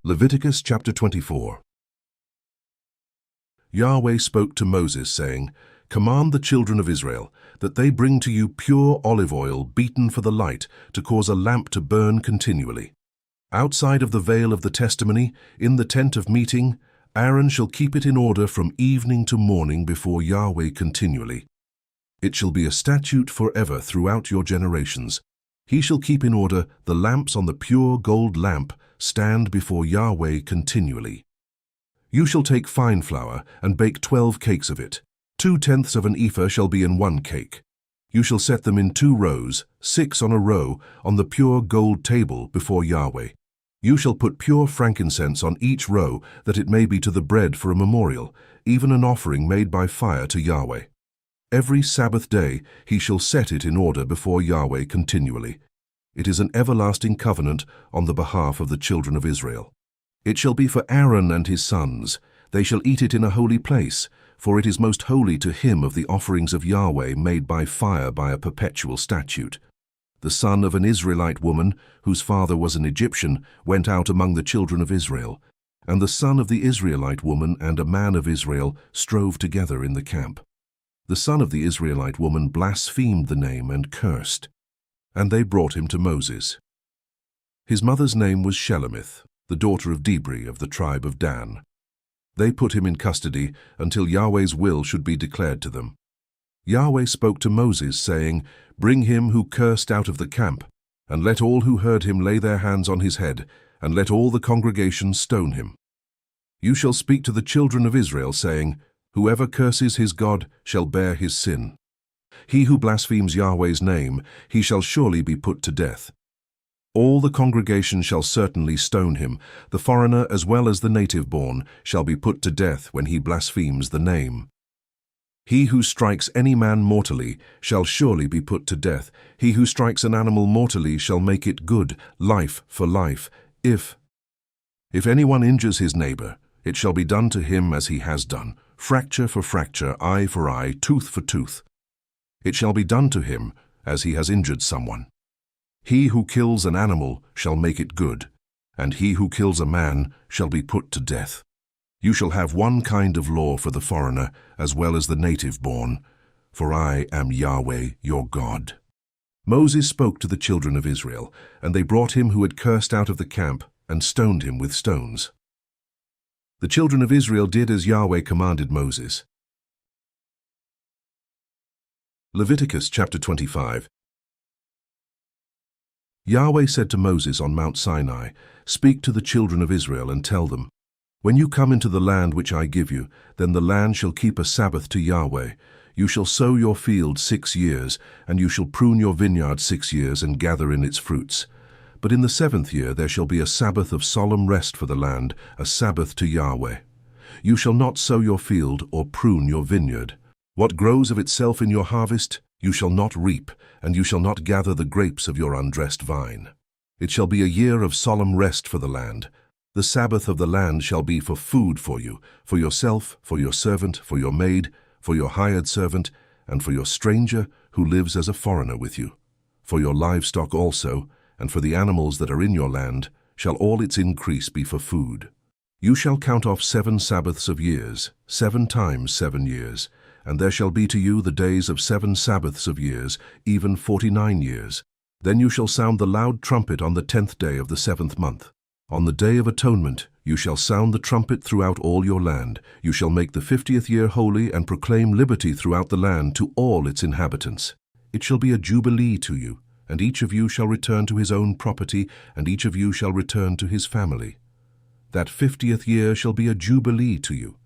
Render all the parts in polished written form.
Leviticus chapter 24. Yahweh spoke to Moses, saying, Command the children of Israel, that they bring to you pure olive oil beaten for the light, to cause a lamp to burn continually. Outside of the veil of the testimony, in the tent of meeting, Aaron shall keep it in order from evening to morning before Yahweh continually. It shall be a statute forever throughout your generations. He shall keep in order the lamps on the pure gold lamp, stand before Yahweh continually. You shall take fine flour, and bake 12 cakes of it. 2/10 of an ephah shall be in one cake. You shall set them in 2 rows, 6 on a row, on the pure gold table before Yahweh. You shall put pure frankincense on each row, that it may be to the bread for a memorial, even an offering made by fire to Yahweh. Every Sabbath day he shall set it in order before Yahweh continually. It is an everlasting covenant on the behalf of the children of Israel. It shall be for Aaron and his sons. They shall eat it in a holy place, for it is most holy to him of the offerings of Yahweh made by fire by a perpetual statute. The son of an Israelite woman, whose father was an Egyptian, went out among the children of Israel, and the son of the Israelite woman and a man of Israel strove together in the camp. The son of the Israelite woman blasphemed the name and cursed, and they brought him to Moses. His mother's name was Shelemith, the daughter of Dibri of the tribe of Dan. They put him in custody until Yahweh's will should be declared to them. Yahweh spoke to Moses, saying, Bring him who cursed out of the camp, and let all who heard him lay their hands on his head, and let all the congregation stone him. You shall speak to the children of Israel, saying, Whoever curses his God shall bear his sin. He who blasphemes Yahweh's name, he shall surely be put to death. All the congregation shall certainly stone him. The foreigner as well as the native-born shall be put to death when he blasphemes the name. He who strikes any man mortally shall surely be put to death. He who strikes an animal mortally shall make it good, life for life. If anyone injures his neighbor, it shall be done to him as he has done, fracture for fracture, eye for eye, tooth for tooth. It shall be done to him as he has injured someone. He who kills an animal shall make it good, and he who kills a man shall be put to death. You shall have one kind of law for the foreigner as well as the native-born, for I am Yahweh your God. Moses spoke to the children of Israel, and they brought him who had cursed out of the camp and stoned him with stones. The children of Israel did as Yahweh commanded Moses. Leviticus chapter 25. Yahweh said to Moses on Mount Sinai, Speak to the children of Israel and tell them, When you come into the land which I give you, then the land shall keep a Sabbath to Yahweh. You shall sow your field 6 years, and you shall prune your vineyard 6 years and gather in its fruits. But in the 7th year there shall be a Sabbath of solemn rest for the land, a Sabbath to Yahweh. You shall not sow your field or prune your vineyard. What grows of itself in your harvest, you shall not reap, and you shall not gather the grapes of your undressed vine. It shall be a year of solemn rest for the land. The Sabbath of the land shall be for food for you, for yourself, for your servant, for your maid, for your hired servant, and for your stranger who lives as a foreigner with you. For your livestock also, and for the animals that are in your land, shall all its increase be for food. You shall count off 7 Sabbaths of years, 7 times 7 years, and there shall be to you the days of 7 Sabbaths of years, even 49 years. Then you shall sound the loud trumpet on the 10th day of the 7th month. On the day of atonement you shall sound the trumpet throughout all your land. You shall make the 50th year holy and proclaim liberty throughout the land to all its inhabitants. It shall be a jubilee to you, and each of you shall return to his own property, and each of you shall return to his family. That 50th year shall be a jubilee to you.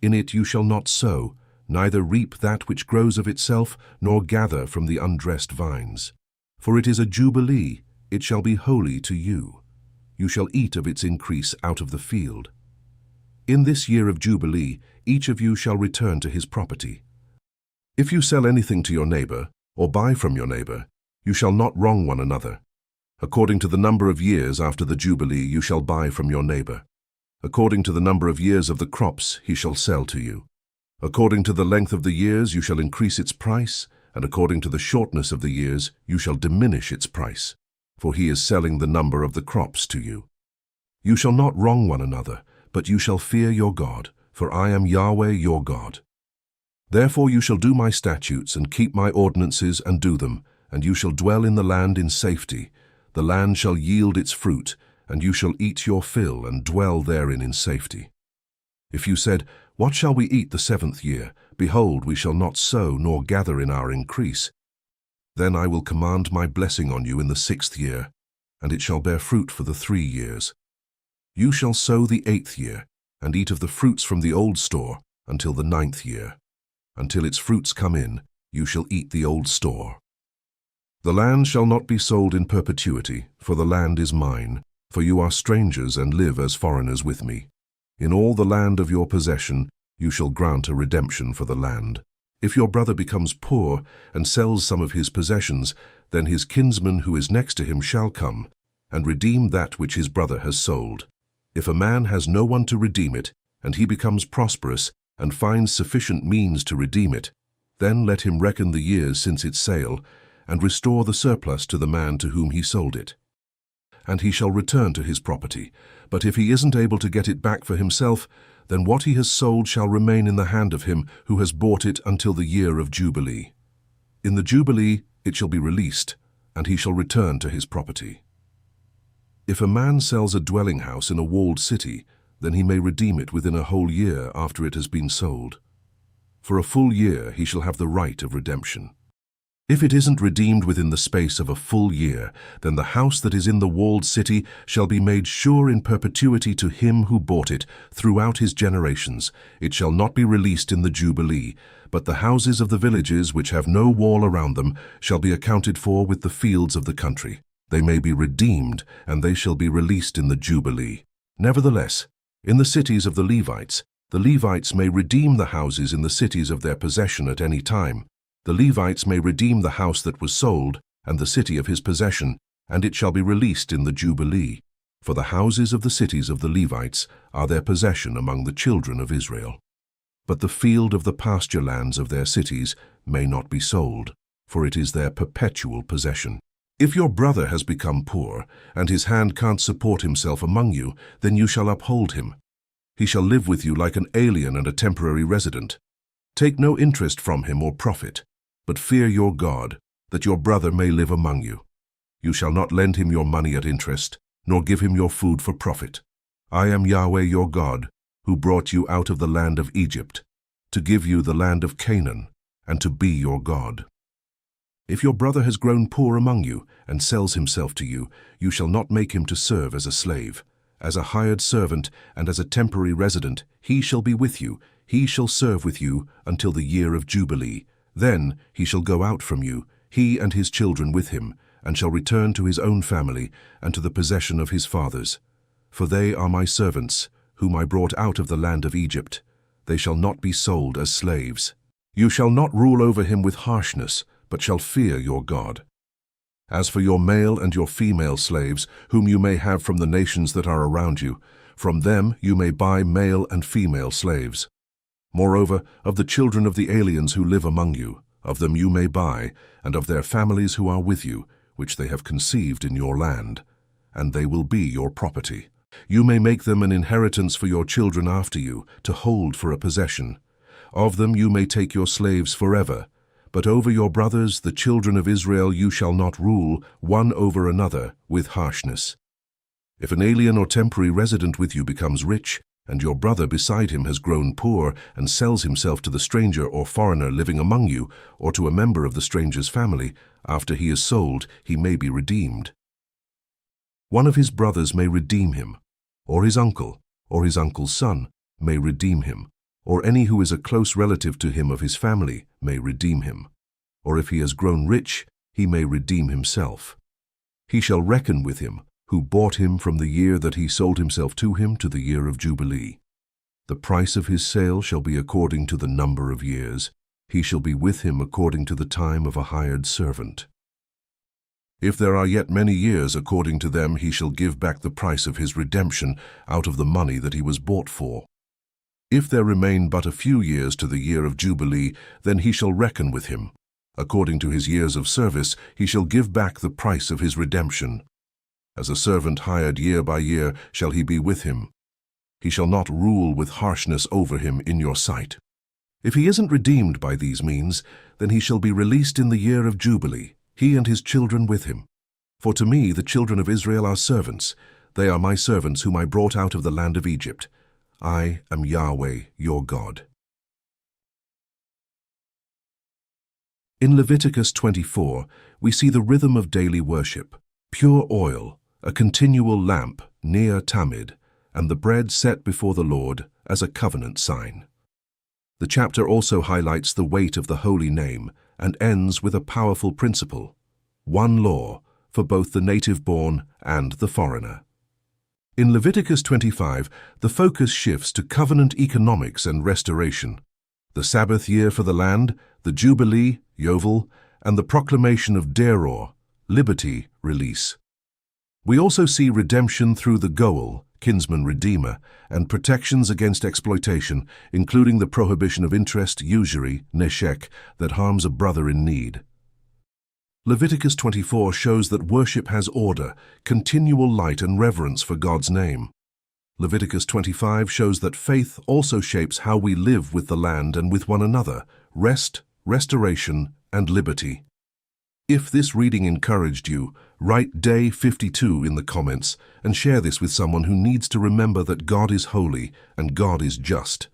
In it you shall not sow, neither reap that which grows of itself, nor gather from the undressed vines. For it is a jubilee, it shall be holy to you. You shall eat of its increase out of the field. In this year of jubilee, each of you shall return to his property. If you sell anything to your neighbor, or buy from your neighbor, you shall not wrong one another. According to the number of years after the jubilee you shall buy from your neighbor. According to the number of years of the crops he shall sell to you. According to the length of the years you shall increase its price, and according to the shortness of the years you shall diminish its price, for he is selling the number of the crops to you. You shall not wrong one another, but you shall fear your God, for I am Yahweh your God. Therefore you shall do my statutes and keep my ordinances and do them, and you shall dwell in the land in safety. The land shall yield its fruit, and you shall eat your fill and dwell therein in safety. If you said, What shall we eat the 7th year? Behold, we shall not sow nor gather in our increase. Then I will command my blessing on you in the 6th year, and it shall bear fruit for the 3 years. You shall sow the 8th year, and eat of the fruits from the old store until the 9th year. Until its fruits come in, you shall eat the old store. The land shall not be sold in perpetuity, for the land is mine, for you are strangers and live as foreigners with me. In all the land of your possession you shall grant a redemption for the land. If your brother becomes poor and sells some of his possessions, then his kinsman who is next to him shall come and redeem that which his brother has sold. If a man has no one to redeem it, and he becomes prosperous and finds sufficient means to redeem it, then let him reckon the years since its sale, and restore the surplus to the man to whom he sold it. And he shall return to his property. But if he isn't able to get it back for himself, then what he has sold shall remain in the hand of him who has bought it until the year of Jubilee. In the Jubilee it shall be released, and he shall return to his property. If a man sells a dwelling house in a walled city, then he may redeem it within a whole year after it has been sold. For a full year he shall have the right of redemption. If it isn't redeemed within the space of a full year, then the house that is in the walled city shall be made sure in perpetuity to him who bought it throughout his generations. It shall not be released in the Jubilee, but the houses of the villages which have no wall around them shall be accounted for with the fields of the country. They may be redeemed, and they shall be released in the Jubilee. Nevertheless, in the cities of the Levites may redeem the houses in the cities of their possession at any time. The Levites may redeem the house that was sold, and the city of his possession, and it shall be released in the Jubilee. For the houses of the cities of the Levites are their possession among the children of Israel. But the field of the pasture lands of their cities may not be sold, for it is their perpetual possession. If your brother has become poor, and his hand can't support himself among you, then you shall uphold him. He shall live with you like an alien and a temporary resident. Take no interest from him or profit, but fear your God, that your brother may live among you. You shall not lend him your money at interest, nor give him your food for profit. I am Yahweh your God, who brought you out of the land of Egypt, to give you the land of Canaan, and to be your God. If your brother has grown poor among you, and sells himself to you, you shall not make him to serve as a slave. As a hired servant and as a temporary resident, he shall be with you. He shall serve with you until the year of Jubilee. Then he shall go out from you, he and his children with him, and shall return to his own family and to the possession of his fathers. For they are my servants, whom I brought out of the land of Egypt. They shall not be sold as slaves. You shall not rule over him with harshness, but shall fear your God. As for your male and your female slaves, whom you may have from the nations that are around you, from them you may buy male and female slaves. Moreover, of the children of the aliens who live among you, of them you may buy, and of their families who are with you, which they have conceived in your land, and they will be your property. You may make them an inheritance for your children after you, to hold for a possession. Of them you may take your slaves forever, but over your brothers, the children of Israel, you shall not rule, one over another, with harshness. If an alien or temporary resident with you becomes rich, and your brother beside him has grown poor and sells himself to the stranger or foreigner living among you, or to a member of the stranger's family, after he is sold, he may be redeemed. One of his brothers may redeem him, or his uncle's son may redeem him, or any who is a close relative to him of his family may redeem him. Or if he has grown rich, he may redeem himself. He shall reckon with him, who bought him from the year that he sold himself to him to the year of Jubilee. The price of his sale shall be according to the number of years. He shall be with him according to the time of a hired servant. If there are yet many years, according to them he shall give back the price of his redemption out of the money that he was bought for. If there remain but a few years to the year of Jubilee, then he shall reckon with him. According to his years of service, he shall give back the price of his redemption. As a servant hired year by year shall he be with him. He shall not rule with harshness over him in your sight. If he isn't redeemed by these means, then he shall be released in the year of Jubilee, he and his children with him. For to me the children of Israel are servants. They are my servants whom I brought out of the land of Egypt. I am Yahweh, your God. In Leviticus 24, we see the rhythm of daily worship, pure oil, a continual lamp near tamid, and the bread set before the Lord as a covenant sign. The chapter also highlights the weight of the holy name and ends with a powerful principle, one law for both the native-born and the foreigner. In Leviticus 25, the focus shifts to covenant economics and restoration. The Sabbath year for the land, the Jubilee, Yovel, and the proclamation of deror, liberty, release. We also see redemption through the goel, kinsman-redeemer, and protections against exploitation, including the prohibition of interest, usury, neshekh, that harms a brother in need. Leviticus 24 shows that worship has order, continual light and reverence for God's name. Leviticus 25 shows that faith also shapes how we live with the land and with one another, rest, restoration, and liberty. If this reading encouraged you, write Day 52 in the comments and share this with someone who needs to remember that God is holy and God is just.